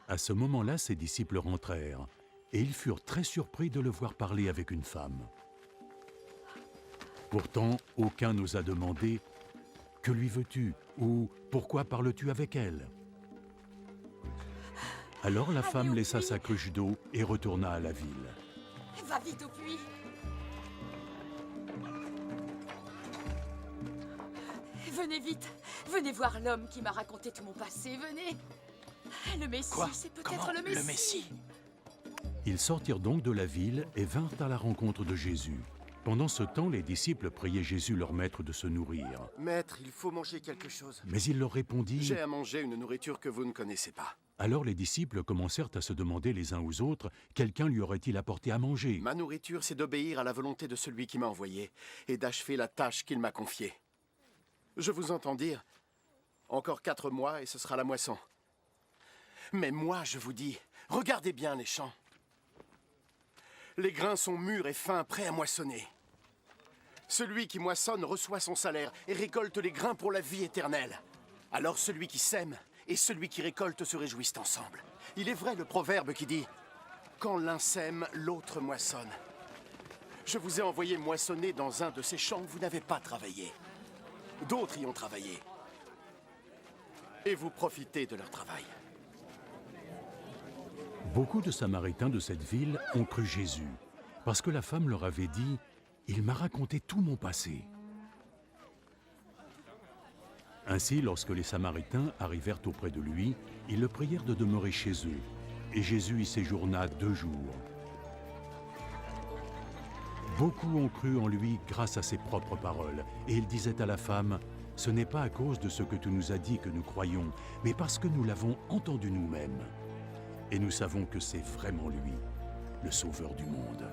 À ce moment-là, ses disciples rentrèrent, et ils furent très surpris de le voir parler avec une femme. Pourtant, aucun n'osa demander « Que lui veux-tu » ou « Pourquoi parles-tu avec elle ?» Alors la femme au laissa puits. sa cruche d'eau et retourna à la ville. Va vite au puits. Venez vite. Venez voir l'homme qui m'a raconté tout mon passé. Venez. Le Messie, Quoi? c'est Comment? peut-être le Messie. Le Messie? Ils sortirent donc de la ville et vinrent à la rencontre de Jésus. Pendant ce temps, les disciples priaient Jésus leur maître de se nourrir. Maître, il faut manger quelque chose. Mais il leur répondit... J'ai à manger une nourriture que vous ne connaissez pas. Alors les disciples commencèrent à se demander les uns aux autres, quelqu'un lui aurait-il apporté à manger? Ma nourriture, c'est d'obéir à la volonté de celui qui m'a envoyé et d'achever la tâche qu'il m'a confiée. Je vous entends dire, encore 4 mois et ce sera la moisson. Mais moi, je vous dis, regardez bien les champs. Les grains sont mûrs et fins, prêts à moissonner. Celui qui moissonne reçoit son salaire et récolte les grains pour la vie éternelle. Alors celui qui sème et celui qui récolte se réjouissent ensemble. Il est vrai le proverbe qui dit « Quand l'un sème, l'autre moissonne ». Je vous ai envoyé moissonner dans un de ces champs où vous n'avez pas travaillé. D'autres y ont travaillé. Et vous profitez de leur travail. Beaucoup de Samaritains de cette ville ont cru Jésus, parce que la femme leur avait dit « Il m'a raconté tout mon passé ». Ainsi, lorsque les Samaritains arrivèrent auprès de lui, ils le prièrent de demeurer chez eux, et Jésus y séjourna 2 jours. Beaucoup ont cru en lui grâce à ses propres paroles, et il disait à la femme « Ce n'est pas à cause de ce que tu nous as dit que nous croyons, mais parce que nous l'avons entendu nous-mêmes. Et nous savons que c'est vraiment lui, le Sauveur du monde. »